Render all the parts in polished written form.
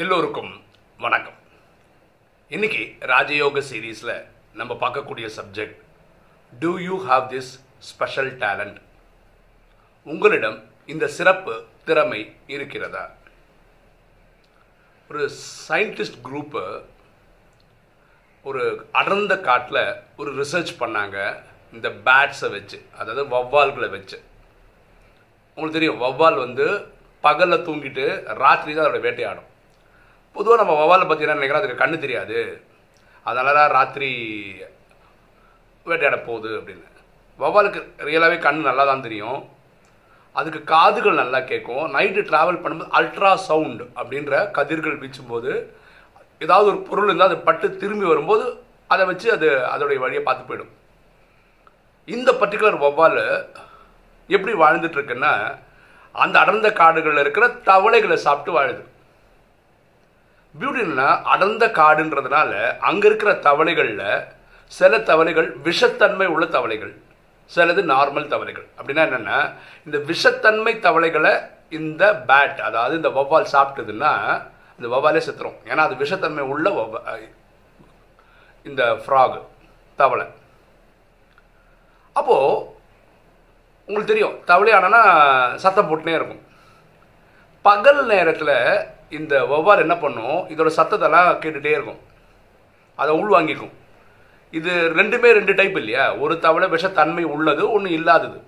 எல்லோருக்கும் வணக்கம். இன்னைக்கு ராஜயோக சீரீஸில் நம்ம பார்க்கக்கூடிய subject, do you have this special talent? உங்களிடம் இந்த சிறப்பு திறமை இருக்கிறதா? ஒரு சயின்டிஸ்ட் குரூப்பு ஒரு அடர்ந்த காட்டில் ஒரு ரிசர்ச் பண்ணாங்க, இந்த பேட்ஸை வச்சு, அதாவது வௌவால்களை வச்சு. உங்களுக்கு தெரியும், வௌவால் பகலில் தூங்கிட்டு ராத்திரி தான் அதோட வேட்டையாடும். பொதுவாக நம்ம வௌவாலை பார்த்தீங்கன்னா நினைக்கிறோம் அதுக்கு கண்ணு தெரியாது, அதனால தான் ராத்திரி வேட்டையாட போகுது அப்படின்னு. வௌவாலுக்கு ரியலாகவே கண் நல்லா தான் தெரியும், அதுக்கு காதுகள் நல்லா கேட்கும். நைட்டு ட்ராவல் பண்ணும்போது அல்ட்ரா சவுண்ட் அப்படின்ற கதிர்கள் வீச்சும்போது ஏதாவது ஒரு பொருள் இருந்தால் அது பட்டு திரும்பி வரும்போது அதை வச்சு அது அதோடைய வழியை பார்த்து போயிடும். இந்த பர்டிகுலர் வௌவால் எப்படி வாழ்ந்துட்டுருக்குன்னா, அந்த அடர்ந்த காடுகளில் இருக்கிற தவளைகளை சாப்பிட்டு வாழுது. பியூட்டின்னா, அடர்ந்த காடுன்றதுனால அங்கே இருக்கிற தவளைகளில் சில தவளைகள் விஷத்தன்மை உள்ள தவளைகள், சிலது நார்மல் தவளைகள். அப்படின்னா என்னென்னா, இந்த விஷத்தன்மை தவளைகளை இந்த பேட், அதாவது இந்த வௌவால் சாப்பிட்டதுன்னா இந்த வௌவாலே செத்துரும். ஏன்னா அது விஷத்தன்மை உள்ள இந்த ஃப்ராக் தவளை. அப்போது உங்களுக்கு தெரியும், தவளை ஆனால் சத்தம் போட்டுனே இருக்கும். பகல் நேரத்தில் இந்த வௌவால் என்ன பண்ணும், இதோட சத்தத்தெல்லாம் கேட்டுகிட்டே இருக்கும், அதை உள்வாங்கிக்கும். இது ரெண்டுமே ரெண்டு டைப் இல்லையா, ஒரு தவளை விஷத்தன்மை உள்ளது, ஒன்று இல்லாதது.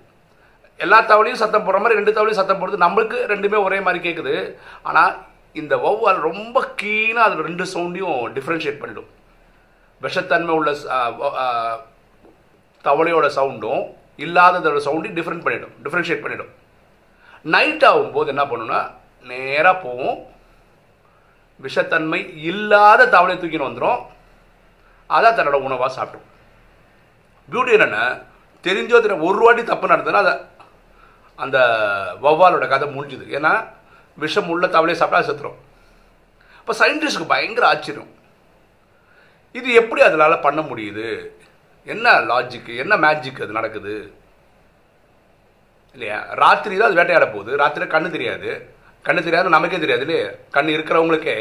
எல்லா தவளையும் சத்தம் போடுற மாதிரி ரெண்டு தவளையும் சத்தம் போடுறது, நம்மளுக்கு ரெண்டுமே ஒரே மாதிரி கேட்குது. ஆனால் இந்த வௌவால் ரொம்ப கீனாக அது ரெண்டு சவுண்டையும் டிஃப்ரென்ஷியேட் பண்ணிடும். விஷத்தன்மை உள்ள தவளையோட சவுண்டும் இல்லாததோட சவுண்டையும் டிஃப்ரென்ஷியேட் பண்ணிடும். நைட் ஆகும்போது என்ன பண்ணுன்னா, நேராக போகும், விஷத்தன்மை இல்லாத தவளை தூக்கின்னு வந்துடும், அதான் தன்னோட உணவாக சாப்பிடும். பியூட்டி என்னென்னா, தெரிஞ்சோ ஒரு வாட்டி தப்பு நடந்ததுன்னா அதை அந்த வௌவாலோட கதை முடிஞ்சுது. ஏன்னா விஷம் உள்ள தவளையை சாப்பிட்டா அது செத்துரும். இப்போ சயின்டிஸ்டுக்கு பயங்கர ஆச்சரியம், இது எப்படி அதனால் பண்ண முடியுது, என்ன லாஜிக்கு, என்ன மேஜிக் அது நடக்குது இல்லையா? ராத்திரி தான் அது வேட்டையாட போகுது, ராத்திரி கண்ணு தெரியாது, நமக்கே தெரியாது இல்லையே, கண் இருக்கிறவங்களுக்கே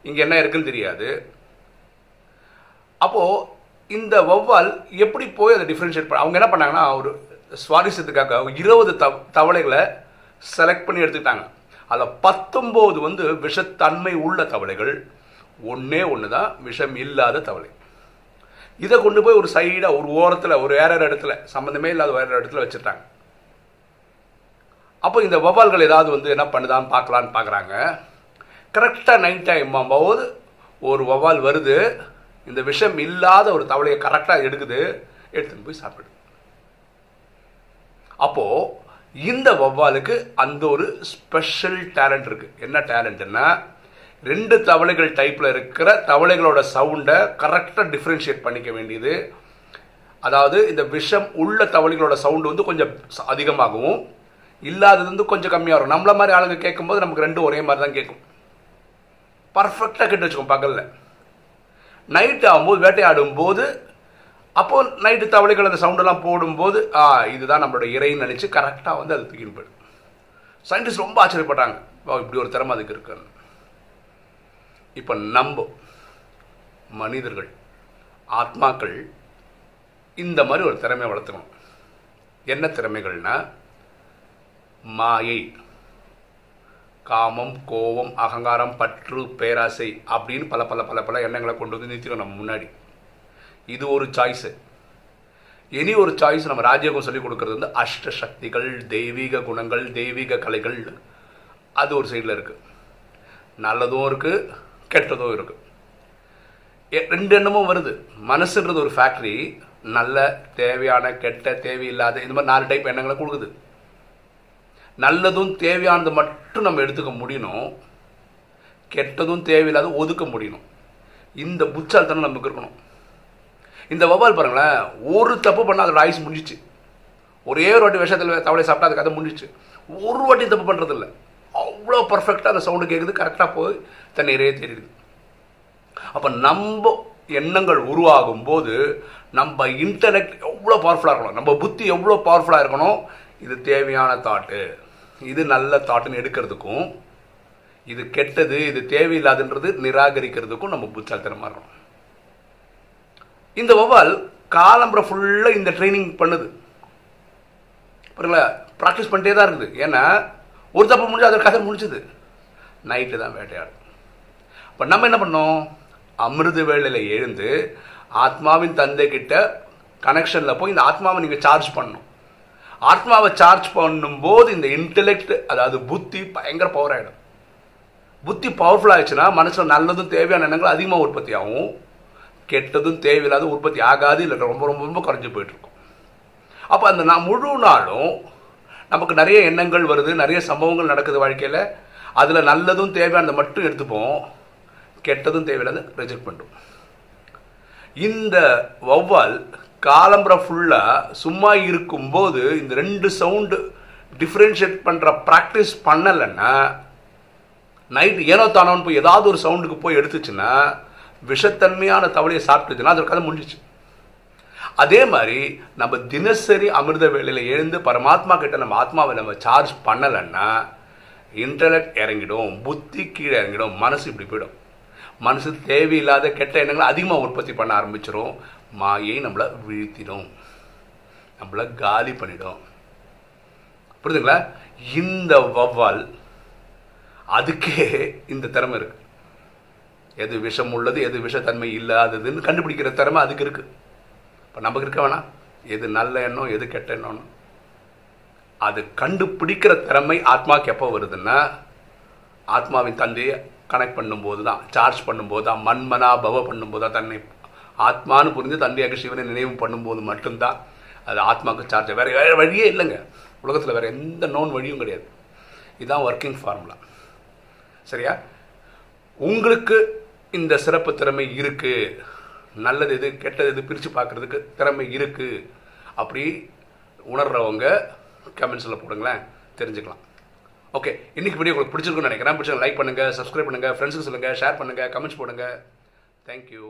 இங்கே என்ன இருக்குன்னு தெரியாது. அப்போது இந்த வௌவால் எப்படி போய் அதை டிஃப்ரென்ஷியேட் பண்ண, அவங்க என்ன பண்ணாங்கன்னா, ஒரு சுவாரஸ்யத்துக்காக 20 தவளைகளை செலக்ட் பண்ணி எடுத்துக்கிட்டாங்க. அதில் 19 விஷத்தன்மை உள்ள தவளைகள், ஒன்று தான் விஷம் இல்லாத தவளை. இதை கொண்டு போய் ஒரு சைடாக ஒரு ஓரத்தில் ஒரு வேற இடத்துல, சம்மந்தமே இல்லாத வேற இடத்துல வச்சுட்டாங்க. அப்போ இந்த வௌவால்கள் ஏதாவது என்ன பண்ணுதான்னு பார்க்கலான்னு பார்க்குறாங்க. கரெக்டாக நைட் டைம் போது ஒரு வௌவால் வருது, இந்த விஷம் இல்லாத ஒரு தவளையை கரெக்டாக எடுத்துன்னு போய் சாப்பிடுது. அப்போது இந்த வௌவாலுக்கு அந்த ஒரு ஸ்பெஷல் டேலண்ட் இருக்குது. என்ன டேலண்ட்னா, ரெண்டு தவளைகள் டைப்பில் இருக்கிற தவளைகளோட சவுண்டை கரெக்டாக டிஃப்ரென்ஷியேட் பண்ணிக்க வேண்டியது. அதாவது இந்த விஷம் உள்ள தவளைகளோட சவுண்டு கொஞ்சம் அதிகமாகவும் இல்லாதது கொஞ்சம் கம்மியாக வரும். நம்மள மாதிரி ஆளுங்க கேட்கும்போது நமக்கு ரெண்டும் ஒரே மாதிரி தான் கேட்கும், பர்ஃபெக்டாக கேட்டு வச்சுக்கோம். பகலில் நைட்டு ஆகும்போது வேட்டையாடும் போது, அப்போது நைட்டு தவளைகள் அந்த சவுண்டெல்லாம் போடும்போது இதுதான் நம்மளோட இறைன்னு நினச்சி கரெக்டாக அது தூக்கின்னு போயிடும். சயின்டிஸ்ட் ரொம்ப ஆச்சரியப்பட்டாங்க, இப்படி ஒரு திறமை அதுக்கு இருக்குன்னு. இப்போ நம்ம மனிதர்கள், ஆத்மாக்கள் இந்த மாதிரி ஒரு திறமையை வளர்த்துக்கணும். என்ன திறமைகள்னா, மாயை, காமம், கோபம், அகங்காரம், பற்று, பேராசை அப்படின்னு பல பல பல பல எண்ணங்களை கொண்டு நிறுத்திடும் நம்ம முன்னாடி. இது ஒரு சாய்ஸு. இனி ஒரு சாய்ஸ் நம்ம ராஜயோகம் சொல்லிக் கொடுக்கறது அஷ்ட சக்திகள், தெய்வீக குணங்கள், தெய்வீக கலைகள். அது ஒரு சைடில் இருக்குது, நல்லதும் இருக்குது, கெட்டதும் இருக்குது. ரெண்டு எண்ணமும் வருது. மனசுன்றது ஒரு ஃபேக்ட்ரி, நல்ல, தேவையான, கெட்ட, தேவையில்லாத, இந்த மாதிரி 4 டைப் எண்ணங்களை கொடுக்குது. நல்லதும் தேவையானது மட்டும் நம்ம எடுத்துக்க முடியணும், கெட்டதும் தேவையில்லாத ஒதுக்க முடியணும். இந்த புச்சால்தனம் நமக்கு இருக்கணும். இந்த வௌவால் பாருங்களேன், ஒரு தப்பு பண்ணால் அதோட ஆயுசு முடிஞ்சிச்சு. ஒரே ஒரு வாட்டி விஷயத்தில் தவளை சாப்பிட்டா அது கதை முடிஞ்சிச்சு. ஒரு வாட்டி தப்பு பண்ணுறதில்ல, அவ்வளோ பர்ஃபெக்டாக அந்த சவுண்டு கேட்குது, கரெக்டாக போய் தன் நிறைய தெரியுது. அப்போ நம்ம எண்ணங்கள் உருவாகும் போது நம்ம இன்டலெக்ட் எவ்வளோ பவர்ஃபுல்லாக இருக்கணும், நம்ம புத்தி எவ்வளோ பவர்ஃபுல்லாக இருக்கணும். இது தேவையான தாட்டு, இது நல்ல தாட்டுன்னு எடுக்கிறதுக்கும், இது கெட்டது, இது தேவையில்லாதுன்றது நிராகரிக்கிறதுக்கும் நம்ம புத்தாலித்தனமாக இருக்கணும். இந்த வௌவால் காலம்பரை ஃபுல்லாக இந்த ட்ரைனிங் பண்ணுது. பாருங்களா, ப்ராக்டிஸ் பண்ணிட்டே தான் இருக்குது. ஏன்னா ஒரு தப்பு முடிஞ்சு அதோட கதை முடிச்சுது, நைட்டு தான் வேட்டையாடும். இப்போ நம்ம என்ன பண்ணோம், அமிர்த வேளையில் எழுந்து ஆத்மாவின் தந்தை கிட்ட கனெக்ஷனில் போய் இந்த ஆத்மாவை நீங்கள் சார்ஜ் பண்ணணும். ஆத்மாவை சார்ஜ் பண்ணும்போது இந்த இன்டெலெக்ட், அதாவது புத்தி பயங்கர பவர் ஆகிடும். புத்தி பவர்ஃபுல் ஆயிடுச்சுன்னா மனசில் நல்லதும் தேவையான எண்ணங்கள் அதிகமாக உற்பத்தி ஆகும், கெட்டதும் தேவையில்லாத உற்பத்தி ஆகாது, இல்லை ரொம்ப ரொம்ப ரொம்ப குறைஞ்சி போயிட்டுருக்கும். அப்போ அந்த முழு நாளும் நமக்கு நிறைய எண்ணங்கள் வருது, நிறைய சம்பவங்கள் நடக்குது வாழ்க்கையில். அதில் நல்லதும் தேவையானதை மட்டும் எடுத்துப்போம், கெட்டதும் தேவையில்லாத ரிஜெக்ட் பண்ணுறோம். இந்த வௌவால் காலம்பரை ஃபுல்லாக சும்மா இருக்கும்போது இந்த 2 சவுண்டு டிஃப்ரென்ஷியேட் பண்ணுற ப்ராக்டிஸ் பண்ணலைன்னா, நைட்டு ஏனோ தானோன்னு போய் ஏதாவது ஒரு சவுண்டுக்கு போய் எடுத்துச்சுன்னா, விஷத்தன்மையான தவளையை சாப்பிட்டுச்சுன்னா அதற்கு கதை முடிஞ்சிச்சு. அதே மாதிரி நம்ம தினசரி அமிர்த வேளையில் எழுந்து பரமாத்மா கிட்ட நம்ம ஆத்மாவை நம்ம சார்ஜ் பண்ணலைன்னா இன்டெலெக்ட் இறங்கிடும், புத்தி கீழே இறங்கிடும், மனசு இப்படி போயிடும். மனசு தேவையில்லாத கெட்ட எண்ணங்களை அதிகமாக உற்பத்தி பண்ண ஆரம்பிச்சிடும். மாயை நம்மளை வீழ்த்திடும், நம்மளை காலி பண்ணிடும். புரியுதுங்களா? இந்த வௌவால் அதுக்கே இந்த திறமை இருக்கு. எது விஷம் உள்ளது, எது விஷத்தன்மை இல்லாததுன்னு கண்டுபிடிக்கிற திறமை அதுக்கு இருக்கு. இப்போ நமக்கு இருக்க வேணாம், எது நல்ல எண்ணம் எது கெட்ட எண்ணம்னு அது கண்டுபிடிக்கிற திறமை ஆத்மாவுக்கு எப்போ வருதுன்னா, ஆத்மாவின் தந்தையை கனெக்ட் பண்ணும்போது தான், சார்ஜ் பண்ணும்போது தான், மன்மனா பவ பண்ணும்போது தான், தன்னை ஆத்மானு புரிஞ்சு தந்தையாக சிவனை நினைவு பண்ணும்போது மட்டும்தான் அது ஆத்மாவுக்கு சார்ஜ். வேறு வழியே இல்லைங்க, உலகத்தில் வேறு எந்த நோன் வழியும் கிடையாது. இதுதான் ஒர்க்கிங் ஃபார்முலா. சரியா? உங்களுக்கு இந்த சிறப்பு திறமை இருக்குது, நல்லது எது கெட்டது எது பிரித்து பார்க்குறதுக்கு திறமை இருக்குது அப்படி உணர்றவங்க கமெண்ட்ஸில் போடுங்களேன், தெரிஞ்சுக்கலாம். ஓகே, இன்றைக்கி வீடியோ உங்களுக்கு பிடிச்சிருக்குன்னு நினைக்கிறேன். பிடிச்சவங்க லைக் பண்ணுங்கள், சப்ஸ்கிரைப் பண்ணுங்கள், ஃப்ரெண்ட்ஸுக்கு சொல்லுங்கள், ஷேர் பண்ணுங்கள், கமெண்ட்ஸ் போடுங்கள். தேங்க்யூ.